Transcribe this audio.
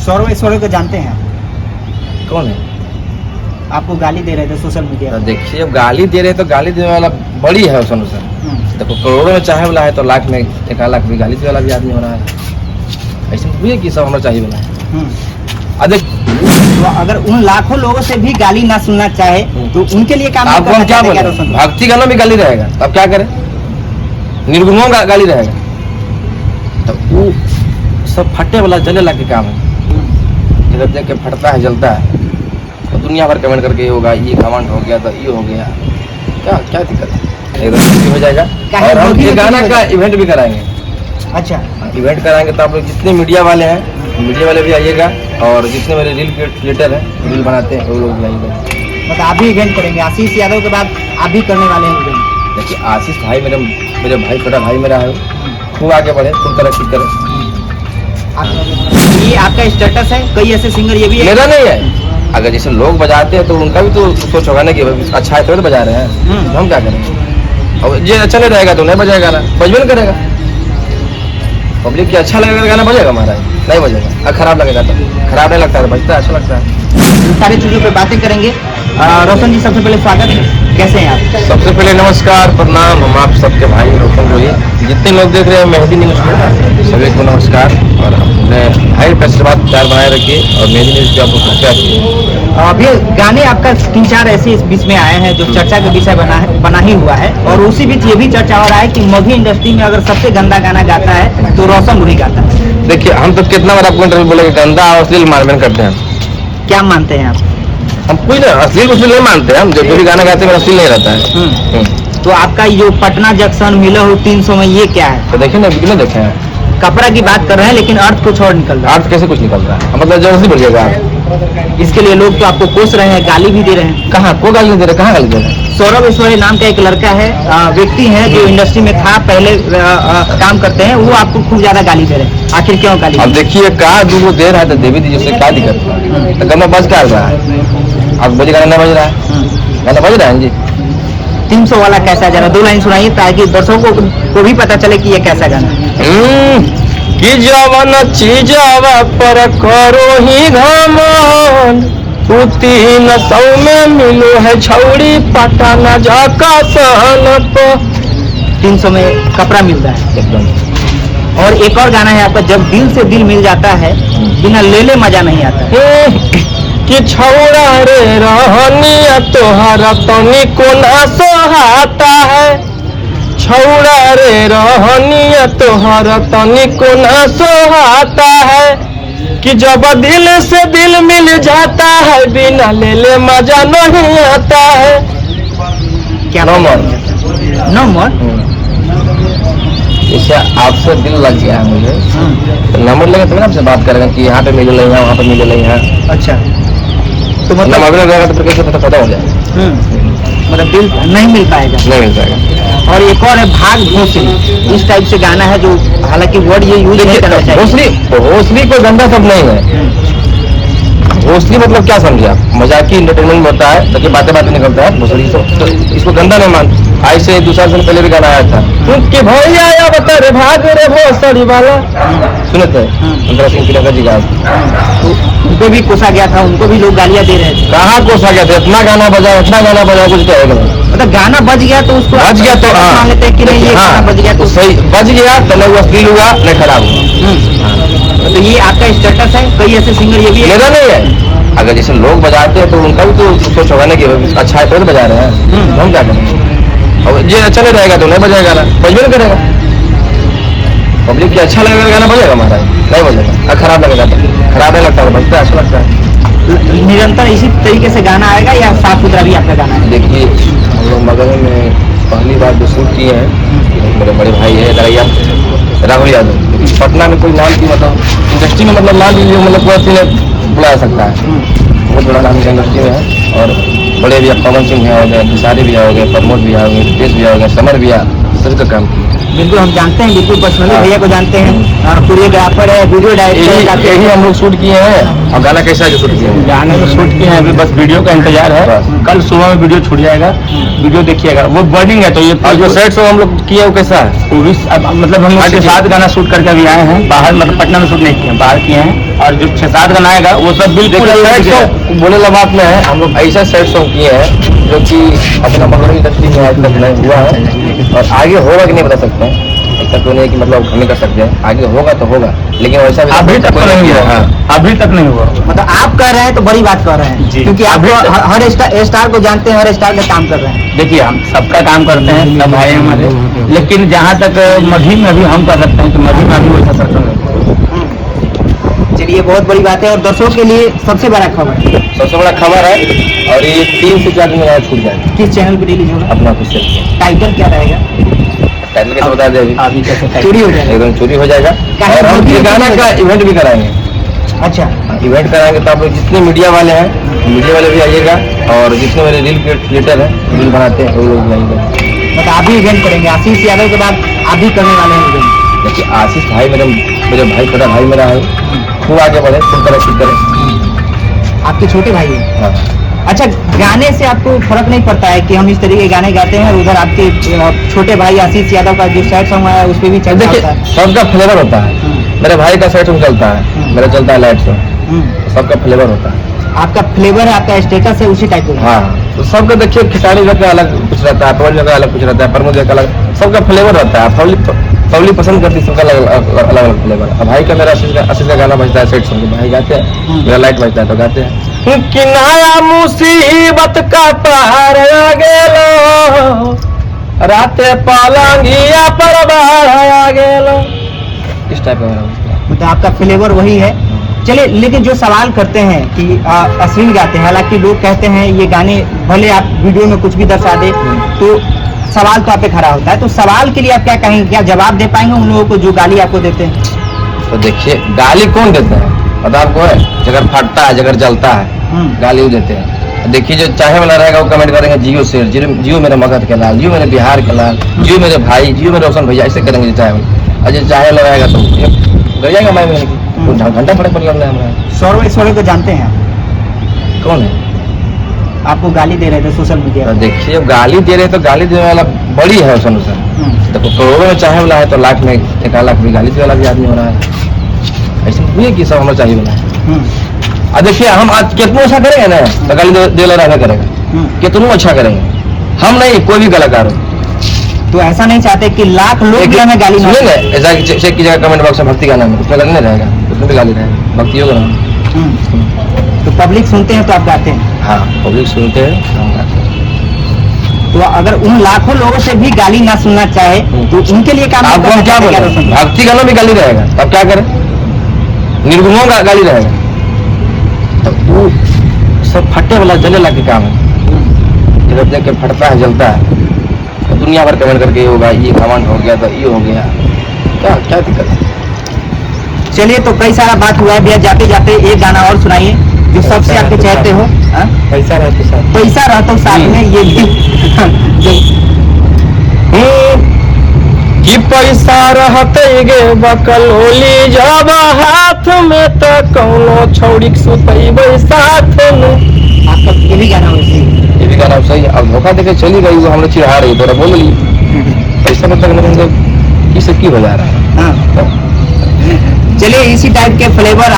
सौरभ ऐश्वर्या को जानते हैं आप? कौन है? आपको गाली दे रहे थे सोशल मीडिया तो पर। देखिए, अब गाली दे रहे तो गाली देने वाला बड़ी है उसमें सर। देखो, करोड़ों में चाहे वाला है तो लाख में 1 लाख भी गाली देने वाला भी आदमी हो रहा है। ऐसे हुई है कि सब हमारा चाहिए वाला है। अब देख, तो अगर उन लाखों लोगों से भी गाली ना सुनना चाहे तो उनके लिए काम आपको हम क्या बोले? रोशन? भक्ति गाना में गाली रहेगा, तब क्या करें? निर्गुणों का गाली रहेगा, तो वो सब फटने वाला जले ला के काम है। जब देख के फटता है, जलता है, तो दुनिया भर कमेंट करके ये होगा, ये घमंड हो गया, तो ये हो गया, क्या क्या दिक्कत है? एकदम हो जाएगा। और हम ये गाना का इवेंट भी कराएंगे। अच्छा, इवेंट कराएंगे तो आप लोग जितने मीडिया वाले हैं, मीडिया वाले भी आइएगा, और जितने मेरे रील क्रिएटर हैं, रील बनाते हैं, वो लोग भी आइएगा। मतलब आप भी इवेंट करेंगे? आशीष यादव के बाद आप भी करने वाले हैं इवेंट? देखिए, आशीष भाई मेरे भाई, छोटा भाई मेरा है, खूब आगे बढ़े, खूब तरक्की करे। ये आपका स्टेटस है? कई ऐसे सिंगर ये भी है? मेरा नहीं है। अगर जैसे लोग बजाते हैं तो उनका भी तो सोच होगा ना कि अच्छा है तो बजा रहे हैं, तो हम क्या करें? अब ये अच्छा नहीं रहेगा तो नहीं बजाएगा ना, बजबे नहीं करेगा। पब्लिक की अच्छा लगेगा गाना बजेगा हमारा, नहीं बजेगा। और खराब लगेगा तो खराब नहीं लगता है, बजता है, अच्छा लगता है। सारी चीज़ों पे बातें करेंगे। रोशन जी, सबसे पहले स्वागत है, कैसे हैं आप? सबसे पहले नमस्कार, प्रणाम। हम आप सबके भाई रोशन गोली, जितने लोग देख रहे हैं मेहदी न्यूज़ को, सभी को नमस्कार। और अपने भाई पे आशीर्वाद प्यार बनाए रखिए, और मेहदी न्यूज़ की आपको सब्सक्राइब कीजिए। अभी गाने आपका 3-4 ऐसे इस बीच में आए हैं जो चर्चा का विषय बना ही हुआ है, और उसी बीच ये भी चर्चा हो रहा है कि मगही इंडस्ट्री में अगर सबसे गंदा गाना गाता है तो रोशन गोली गाता है। देखिए, हम तो कितना बार आपको इंटरव्यू बोले गंदा और अश्लील मारपीट करते हैं। क्या मानते हैं आप? हम कुछ नहीं, अश्लील कुछ नहीं मानते हैं। हम जो भी गाना गाते हैं अश्लील नहीं रहता है। तो आपका ये जो पटना जंक्शन मिलो हो 300 में, ये क्या है? तो देखिए ना, कितने देखे हैं। कपड़ा की बात कर रहे हैं लेकिन अर्थ कुछ और निकल रहा अर्थ कैसे कुछ निकल रहा है? मतलब जबरदस्ती बोलिएगा आप। है। इसके लिए लोग तो आपको कोस रहे हैं, गाली भी दे रहे हैं। कहाँ को गाली नहीं दे रहे? कहाँ गाली दे रहे हैं? सौरभ ऐश्वर्या नाम का एक लड़का है, व्यक्ति है जो इंडस्ट्री में था पहले, काम करते हैं, वो आपको खूब ज्यादा गाली दे रहे हैं। आखिर क्यों गाली? अब देखिए, कहा वो दे रहा है तो देवी दीजिए, उससे क्या दिक्कत है? तो गाना बज क्या रहा है? आप बोलिए गाना नहीं बज रहा है, गाना बज रहा है जी। 300 वाला कैसा, जरा 2 लाइन सुनाइए ताकि दर्शकों को भी पता चले कि ये कैसा गाना है। कि जवन चीजवा पर करो ही घमंड, तू 300 में मिलो है छौड़ी पटाना जाका सन को। 300 में कपड़ा मिलता है एकदम। और एक और गाना है आपका, जब दिल से दिल मिल जाता है, बिना ले मजा नहीं आता। कि छौड़ा रे रहनिया तोहरा तनी कोना सोहाता है, छौड़ा रे रहनिया तोहरा तनी कोना सोहाता है, कि जब दिल से दिल मिल जाता है, बिना ले मजा नहीं आता है। क्या नंबर? इससे आपसे दिल लग गया है मुझे, तो नंबर लगे तो आपसे बात करेंगे कि यहाँ पे मिले नहीं है, वहाँ पे मिले नहीं है। अच्छा, तो मतलब नंबर रहेगा तो फिर कैसे पता हो जाए? मतलब दिल नहीं मिल पाएगा। नहीं मिल पाएगा। और एक और है भाग भोसड़ी, इस टाइप से गाना है जो, हालांकि वर्ड ये यूज नहीं करना चाहिए। भोसड़ी कोई गंदा सब नहीं है। भोसड़ी मतलब क्या समझे आप? मजाकी इंटरटेनमेंट होता है, ताकि बातें निकलता है भोसड़ी तो इसको गंदा नहीं मान। आज से 2 साल पहले भी गाना आया था, क्योंकि भैया आया बता रे भाग रे भोसड़ी वाला, सुने थे अंतरा सिंह की जी का। तो उनको भी कोसा गया था, उनको भी लोग गालियां दे रहे थे। कहाँ कोसा गया था? इतना गाना बजा कुछ कहेगा? मतलब गाना बज गया तो उसको बज गया तो मान लेते हैं कि नहीं, ये गाना बज गया तो सही बज गया, तो नहीं वो अश्लील हुआ नहीं खराब हुआ। तो ये आपका स्टेटस है? कई ऐसे सिंगर ये भी है? मेरा नहीं है। अगर जैसे लोग बजाते हैं तो उनका भी तो सोच होगा ना कि अच्छा है तो बजा रहे हैं, हम क्या करें? और ये अच्छा नहीं रहेगा तो नहीं बजाएगा ना, बजबे नहीं करेगा। पब्लिक की अच्छा लगेगा गाना बजेगा हमारा, नहीं बजेगा। और खराब लगेगा तो खराब नहीं लगता, बजता है, अच्छा लगता है। निरंतर इसी तरीके से गाना आएगा या साफ सुथरा भी आपका गाना है? देखिए, हम लोग मगध में पहली बार जो शूट किए हैं, मेरे बड़े भाई है राहुल यादव, पटना में कोई नाम की मतलब इंडस्ट्री में मतलब नाम की मतलब कोई बुला सकता है, बहुत बड़ा नाम इंडस्ट्री में है। और बड़े भैया पवन सिंह भैया हो गए, भिसारी भैया हो गए, प्रमोद भैया हो गए, रितेश भैया हो गए, समर भैया, सभी का काम किया। बिल्कुल हम जानते हैं, बिल्कुल पर्सनली हाँ। भैया को जानते हैं, कोरियोग्राफर है, वीडियो डायरेक्टर यही हम लोग शूट किए हैं। और गाना कैसा जो शूट किए हैं? गाने को शूट किए हैं, अभी बस वीडियो का इंतजार है। बस। कल सुबह में वीडियो छूट जाएगा, वीडियो देखिएगा। वो बर्निंग है तो ये और जो सेट सॉन्ग हम लोग किए वो कैसा है? वो भी मतलब हम हाँ, लोग देखिए। 6-7 गाना शूट करके अभी आए हैं बाहर, मतलब पटना में शूट नहीं किए हैं, बाहर किए हैं। और जो 6-7 गाना आएगा वो सब बिल्कुल देखिए सेट सॉन्ग बोले ला बात में है, हम लोग ऐसा सेट सॉन्ग किए हैं जो कि अपना मनोरंजन इंडस्ट्री में आज तक नहीं हुआ है और आगे होगा कि नहीं बता सकते हैं। ऐसा तो नहीं है कि मतलब हम नहीं कर सकते हैं, आगे होगा तो होगा, लेकिन वैसा भी अभी तक तो नहीं हुआ। हाँ। अभी तक नहीं हुआ। मतलब आप कह रहे हैं तो बड़ी बात कर रहे हैं, जी। क्योंकि आप अभी तक- हर स्टार को जानते हैं, हर स्टार का काम कर रहे हैं। देखिए हम सबका काम करते हैं, सब भाई हैं हमारे, लेकिन जहाँ तक मधी में भी हम कर सकते हैं कि मधी में भी वैसा सर्कल है। चलिए बहुत बड़ी बात है, और दर्शकों के लिए सबसे बड़ा खबर है, सबसे बड़ा खबर है और ये 3 से 4 दिन में छूट जाएगा किस चैनल पे रिलीज होगा, अपना ऑफिशियल टाइटल क्या रहेगा, टाइटल कैसे बता दे अभी? अभी कैसे चोरी हो जाएगा। एकदम चोरी हो जाएगा। काहे और हम चोरी ये हो गाना जाएगा? का इवेंट भी कराएंगे। अच्छा, इवेंट कराएंगे तो आप लोग जितने मीडिया वाले हैं, मीडिया वाले भी आइएगा, और जितने मेरे रील क्रिएटर हैं, रील बनाते हैं, वो लोग भी आइएगा। मतलब आप भी इवेंट करेंगे, आशीष यादव के बाद आप भी करने वाले हैं इवेंट। देखिए आशीष भाई मेरे भाई, छोटा भाई मेरा है, खूब आगे बढ़े, खूब तरक्की करे। आपके छोटे भाई हैं। हाँ। अच्छा, गाने से आपको फर्क नहीं पड़ता है कि हम इस तरीके के गाने गाते हैं और उधर आपके छोटे भाई आशीष यादव का जो सैड सॉन्ग आया है उस पर भी चर्चा देखिए होता है। सबका फ्लेवर होता है, मेरे भाई का सेट चलता है, मेरा चलता है लाइट सॉन्ग, हम्म। सबका फ्लेवर होता है। आपका फ्लेवर है, आपका स्टेटस है उसी टाइप का। हाँ, तो सबका देखिए खिसाड़ी का अलग कुछ रहता है, पवन का अलग कुछ रहता है, प्रमोद का अलग, सबका फ्लेवर रहता है। पब्लिक पसंद करती है सबका अलग अलग फ्लेवर। अब भाई का मेरा आशीष का गाना बजता है सेट सॉन्ग, भाई गाते हैं, मेरा लाइट बजता है तो गाते हैं कि नया मुसीबत का पार आ गेलो, राते पलंगिया पर बाढ़ आ गेलो, इस टाइप का मेरा। मतलब आपका फ्लेवर वही है। चलिए, लेकिन जो सवाल करते हैं कि अश्लील गाते हैं, हालांकि लोग कहते हैं ये गाने भले आप वीडियो में कुछ भी दर्शा दे तो सवाल तो आप पे खड़ा होता है, तो सवाल के लिए आप क्या कहेंगे, क्या जवाब दे पाएंगे उन लोगों को जो गाली आपको देते हैं? तो देखिए गाली कौन देता है पता आपको है? जगह फटता है, जगह जलता है, गाली वो देते हैं। देखिए जो चाहे वाला रहेगा वो कमेंट करेंगे जियो शेर, जियो मेरे मगध के लाल, जियो मेरे बिहार के लाल, जियो मेरे भाई, जियो मेरे रोशन भैया, ऐसे करेंगे जो चाहे वाला। और जो चाहे वाला रहेगा तो कर जाएगा माइक में, तो घंटा फड़क पर लड़ना है हमारा। सौरभ ऐश्वर्य को जानते हैं आप? कौन है? आपको गाली दे रहे थे सोशल मीडिया तो पर। देखिए अब गाली दे रहे तो गाली देने वाला बड़ी है रोशन। देखो करोड़ों में चाहे वाला है तो लाख में 1 लाख भी गाली देने वाला भी आदमी हो रहा है। ऐसे नहीं है कि सब हमें चाहिए वाला है। और देखिए हम आज कितना अच्छा करेंगे ना तो गाली दे रहना करेगा, कितना अच्छा करेंगे हम, नहीं कोई भी कलाकार हो। तो ऐसा नहीं चाहते कि लाख लोग भी हमें गाली ना सुनेंगे ऐसा कि चेक कीजिएगा कमेंट बॉक्स में भक्ति गाना में, उसमें गाली नहीं रहेगा, उसमें भी गाली रहेगा, भक्ति होगा ना। तो पब्लिक सुनते हैं तो आप गाते हैं। हाँ पब्लिक सुनते हैं हम गाते हैं। तो अगर उन लाखों लोगों से भी गाली ना सुनना चाहे तो उनके लिए काम आपको हम क्या बोले? भक्ति गाना में गाली रहेगा, अब क्या करें? निर्गुणों का गाली रहेगा, तो वो सब फटने वाला जले ला के काम है। जब देख के फटता है, जलता है, तो दुनिया भर कमेंट करके ये होगा, ये घमंड हो गया, तो ये हो गया, क्या क्या दिक्कत है? चलिए, तो कई सारा बात हुआ है भैया, जाते जाते एक गाना और सुनाइए जो सबसे आपके चाहते हो। पैसा रहते साथ, पैसा रहता हूँ साथ में, ये भी कि पैसा रहते गे बकलोली जब हाथ में तो कौनो छौड़ी सुतैबै साथ में। आपका ये भी गाना वैसे ही। ये भी गाना सही है। अब धोखा देके चली गई वो, हमने चिढ़ा रही, तो बोल ली पैसा मतलब इससे की हो जा रहा है। हाँ, चलिए इसी टाइप के फ्लेवर